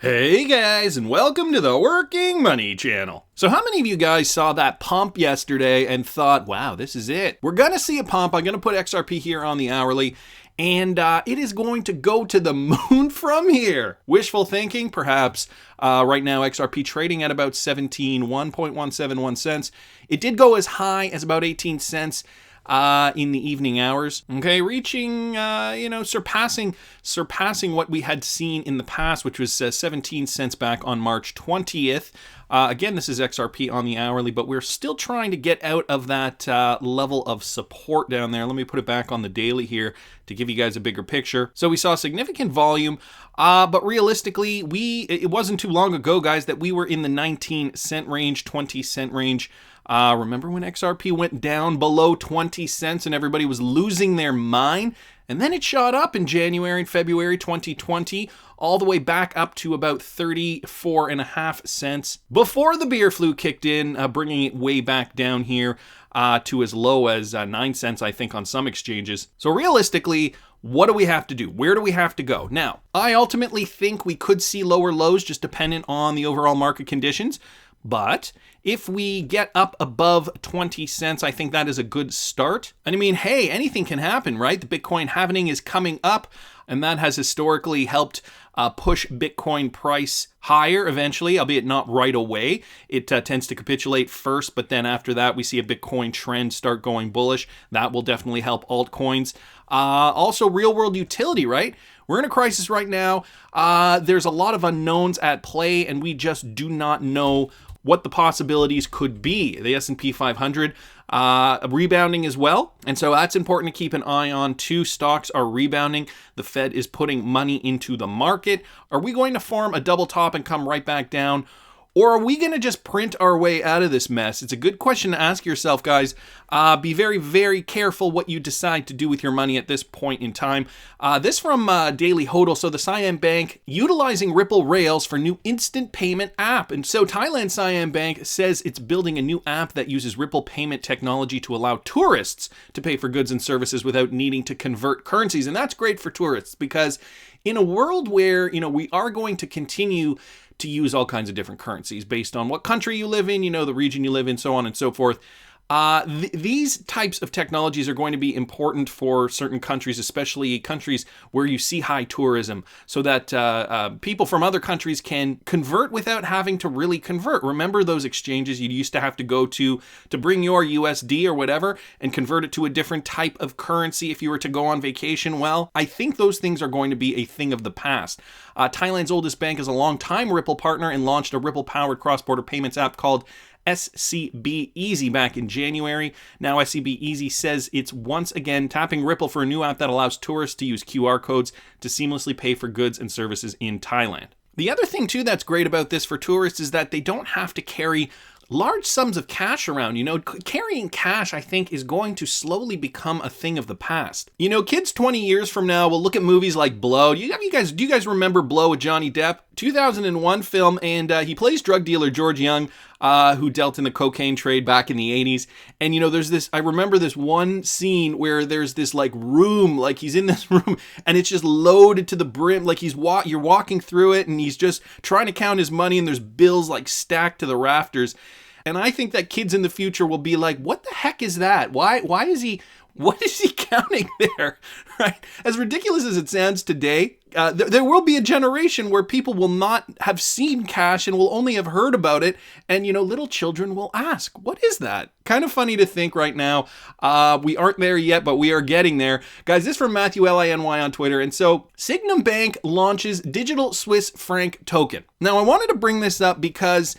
Hey guys, and welcome to the Working Money Channel. So how many of you guys saw that pump yesterday and thought, wow, this is it? We're gonna see a pump. I'm gonna put XRP here on the hourly, and it is going to go to the moon from here. Wishful thinking, perhaps. Right now, XRP trading at about 171.171 cents. It did go as high as about 18 cents. In the evening hours, okay, reaching, surpassing what we had seen in the past, which was 17 cents back on March 20th. Again, this is XRP on the hourly, but we're still trying to get out of that level of support down there. Let me put it back on the daily here to give you guys a bigger picture. So we saw significant volume, but realistically, it wasn't too long ago, guys, that we were in the 19 cent range, 20 cent range. Remember when XRP went down below 20 cents and everybody was losing their mind? And then it shot up in January and February 2020, all the way back up to about 34.5 cents before the beer flu kicked in, bringing it way back down here to as low as 9 cents, I think, on some exchanges. So realistically, what do we have to do? Where do we have to go? Now, I ultimately think we could see lower lows, just dependent on the overall market conditions. But if we get up above 20 cents, I think that is a good start. And I mean, hey, anything can happen, right? The Bitcoin halving is coming up, and that has historically helped push Bitcoin price higher eventually, albeit not right away. It tends to capitulate first, but then after that, we see a Bitcoin trend start going bullish. That will definitely help altcoins. Also, real world utility, right? We're in a crisis right now. There's a lot of unknowns at play, and we just do not know what the possibilities could be. The S&P 500 rebounding as well, and so that's important to keep an eye on too. Stocks are rebounding. The Fed is putting money into the market. Are we going to form a double top and come right back down? Or are we going to just print our way out of this mess? It's a good question to ask yourself, guys. Be very, very careful what you decide to do with your money at this point in time. This from Daily Hodl. So the Siam Bank utilizing Ripple Rails for new instant payment app. And so Thailand Siam Bank says it's building a new app that uses Ripple payment technology to allow tourists to pay for goods and services without needing to convert currencies. And that's great for tourists because in a world where, we are going to continue to use all kinds of different currencies based on what country you live in, the region you live in, so on and so forth. These types of technologies are going to be important for certain countries, especially countries where you see high tourism, so that people from other countries can convert without having to really convert. Remember those exchanges you used to have to go to bring your USD or whatever and convert it to a different type of currency if you were to go on vacation? Well, I think those things are going to be a thing of the past. Thailand's oldest bank is a long-time Ripple partner and launched a Ripple-powered cross-border payments app called SCB Easy back in January. Now SCB Easy says it's once again tapping Ripple for a new app that allows tourists to use QR codes to seamlessly pay for goods and services in Thailand. The other thing too that's great about this for tourists is that they don't have to carry large sums of cash around. Carrying cash, I think, is going to slowly become a thing of the past. Kids 20 years from now will look at movies like Blow. Do you guys remember Blow with Johnny Depp? 2001 film, and he plays drug dealer George Young, who dealt in the cocaine trade back in the 80s. And I remember this one scene where there's this room, he's in this room and it's just loaded to the brim, you're walking through it and he's just trying to count his money and there's bills stacked to the rafters. And I think that kids in the future will be like, what the heck is that? Why is he, what is he counting there, right? As ridiculous as it sounds today, there will be a generation where people will not have seen cash and will only have heard about it. And, little children will ask, what is that? Kind of funny to think right now. We aren't there yet, but we are getting there. Guys, this is from Matthew Liny on Twitter. And so Sygnum Bank launches digital Swiss franc token. Now, I wanted to bring this up because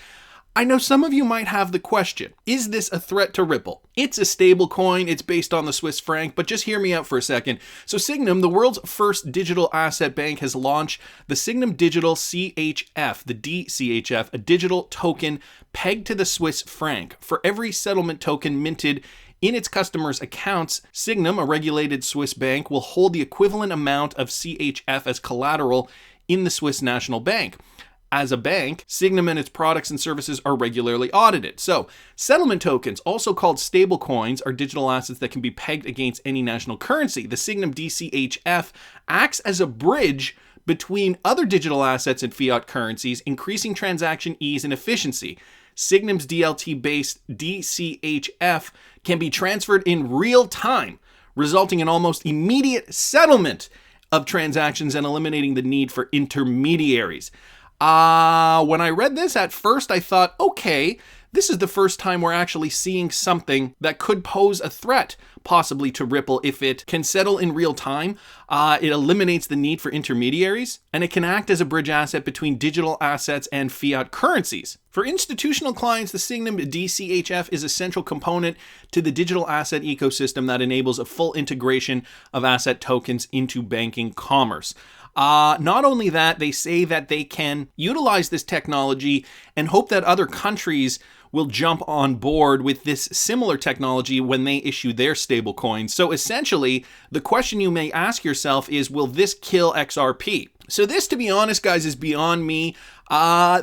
I know some of you might have the question, is this a threat to Ripple? It's a stable coin, it's based on the Swiss franc, but just hear me out for a second. So Sygnum, the world's first digital asset bank, has launched the Sygnum Digital CHF, the DCHF, a digital token pegged to the Swiss franc. For every settlement token minted in its customers' accounts, Sygnum, a regulated Swiss bank, will hold the equivalent amount of CHF as collateral in the Swiss National Bank. As a bank, Sygnum and its products and services are regularly audited. So, settlement tokens, also called stablecoins, are digital assets that can be pegged against any national currency. The Sygnum DCHF acts as a bridge between other digital assets and fiat currencies, increasing transaction ease and efficiency. Sygnum's DLT-based DCHF can be transferred in real time, resulting in almost immediate settlement of transactions and eliminating the need for intermediaries. When I read this at first, I thought, okay, this is the first time we're actually seeing something that could pose a threat, possibly to Ripple, if it can settle in real time. It eliminates the need for intermediaries, and it can act as a bridge asset between digital assets and fiat currencies. For institutional clients, the Sygnum DCHF is a central component to the digital asset ecosystem that enables a full integration of asset tokens into banking commerce. Not only that, they say that they can utilize this technology and hope that other countries will jump on board with this similar technology when they issue their stablecoins. So essentially, the question you may ask yourself is, will this kill XRP? So this, to be honest, guys, is beyond me.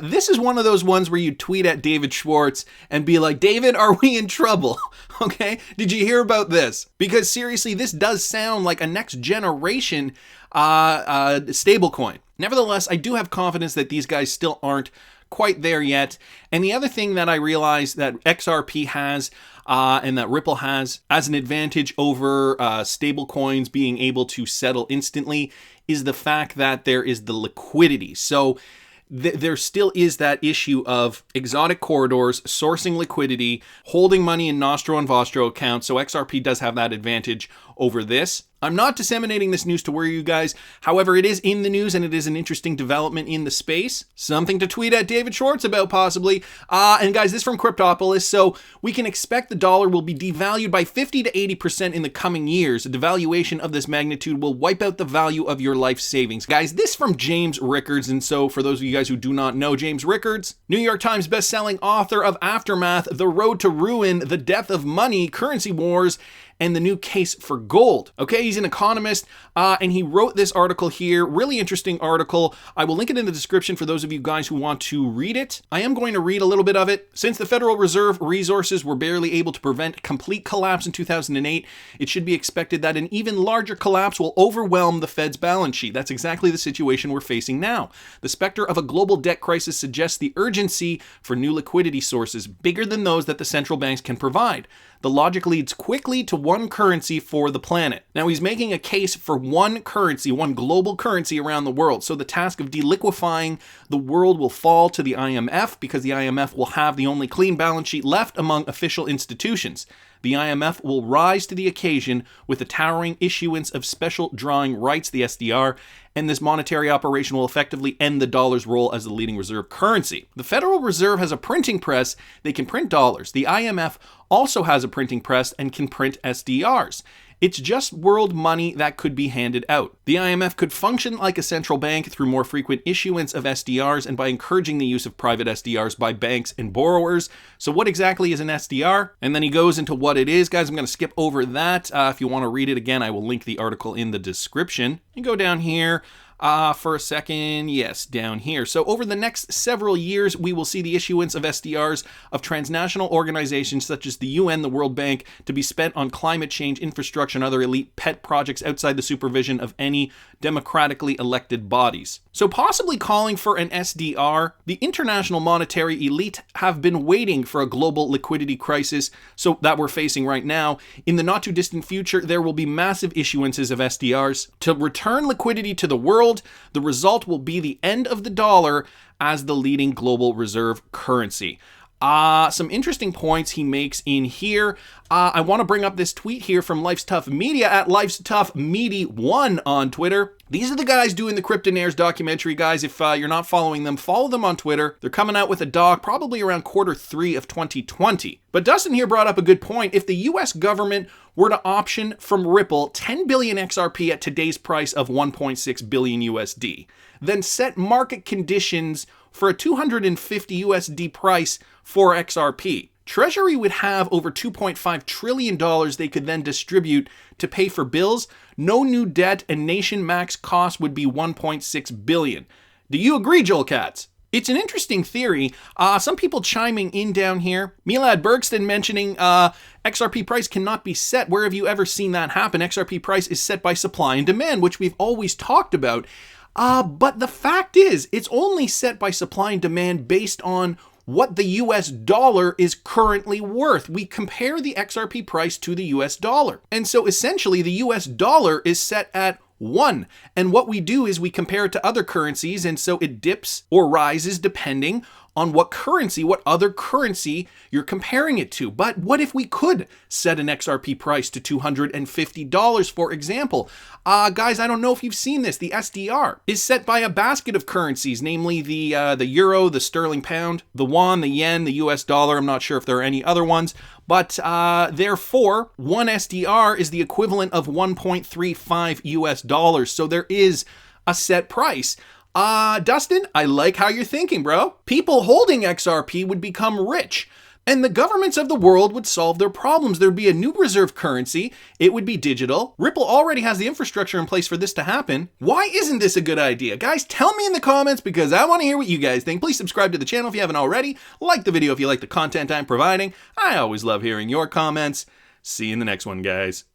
This is one of those ones where you tweet at David Schwartz and be like, David, are we in trouble? Okay, did you hear about this? Because seriously, this does sound like a next generation stablecoin. Nevertheless, I do have confidence that these guys still aren't quite there yet. And the other thing that I realized that XRP has and that Ripple has as an advantage over stablecoins being able to settle instantly is the fact that there is the liquidity. So there still is that issue of exotic corridors, sourcing liquidity, holding money in Nostro and Vostro accounts. So XRP does have that advantage over this. I'm not disseminating this news to worry you guys. However, it is in the news and it is an interesting development in the space. Something to tweet at David Schwartz about possibly. And guys, this is from Cryptopolis. So we can expect the dollar will be devalued by 50 to 80% in the coming years. A devaluation of this magnitude will wipe out the value of your life savings. Guys, this from James Rickards. And so for those of you guys who do not know James Rickards, New York Times bestselling author of Aftermath, The Road to Ruin, The Death of Money, Currency Wars, and the New Case for Gold. Okay, he's an economist, and he wrote this article here. Really interesting article. I will link it in the description for those of you guys who want to read it. I am going to read a little bit of it. Since the Federal Reserve resources were barely able to prevent complete collapse in 2008, it should be expected that an even larger collapse will overwhelm the Fed's balance sheet. That's exactly the situation we're facing now. The specter of a global debt crisis suggests the urgency for new liquidity sources, bigger than those that the central banks can provide. The logic leads quickly to one currency for the planet. Now, he's making a case for one currency, one global currency around the world. So the task of deliquifying the world will fall to the IMF because the IMF will have the only clean balance sheet left among official institutions. The IMF will rise to the occasion with the towering issuance of special drawing rights, the SDR, and this monetary operation will effectively end the dollar's role as the leading reserve currency. The Federal Reserve has a printing press, they can print dollars. The IMF also has a printing press and can print SDRs. It's just world money that could be handed out. The IMF could function like a central bank through more frequent issuance of SDRs and by encouraging the use of private SDRs by banks and borrowers. So what exactly is an SDR? And then he goes into what it is. Guys, I'm going to skip over that. If you want to read it again, I will link the article in the description. You go down here. For a second, yes, down here. So over the next several years, we will see the issuance of SDRs of transnational organizations such as the UN, the World Bank, to be spent on climate change, infrastructure, and other elite pet projects outside the supervision of any democratically elected bodies. So possibly calling for an SDR, the international monetary elite have been waiting for a global liquidity crisis so that we're facing right now. In the not too distant future, there will be massive issuances of SDRs to return liquidity to the world. The result will be the end of the dollar as the leading global reserve currency. Some interesting points he makes in here. I want to bring up this tweet here from Life's Tough Media at Life's Tough Media1 on Twitter. These are the guys doing the Cryptonaires documentary, guys. If you're not following them, follow them on Twitter. They're coming out with a doc probably around Q3 of 2020. But Dustin here brought up a good point. If the US government were to option from Ripple 10 billion XRP at today's price of 1.6 billion USD, then set market conditions for a 250 USD price for XRP, Treasury would have over $2.5 trillion they could then distribute to pay for bills. No new debt and nation max cost would be $1.6 billion. Do you agree, Joel Katz? It's an interesting theory. Some people chiming in down here. Milad Bergston mentioning XRP price cannot be set. Where have you ever seen that happen? XRP price is set by supply and demand, which we've always talked about. But the fact is, it's only set by supply and demand based on what the US dollar is currently worth. We compare the XRP price to the US dollar. And so essentially the US dollar is set at 1. And what we do is we compare it to other currencies, and so it dips or rises depending on what other currency you're comparing it to. But what if we could set an XRP price to $250, for example? Guys, I don't know if you've seen this. The SDR is set by a basket of currencies, namely the euro, the sterling pound, the won, the yen, the US dollar. I'm not sure if there are any other ones. But therefore, one SDR is the equivalent of 1.35 US dollars. So there is a set price. Dustin, I like how you're thinking, bro. People holding XRP would become rich, and the governments of the world would solve their problems. There'd be a new reserve currency. It would be digital. Ripple already has the infrastructure in place for this to happen. Why isn't this a good idea? Guys, tell me in the comments because I want to hear what you guys think. Please subscribe to the channel if you haven't already. Like the video if you like the content I'm providing. I always love hearing your comments. See you in the next one, guys.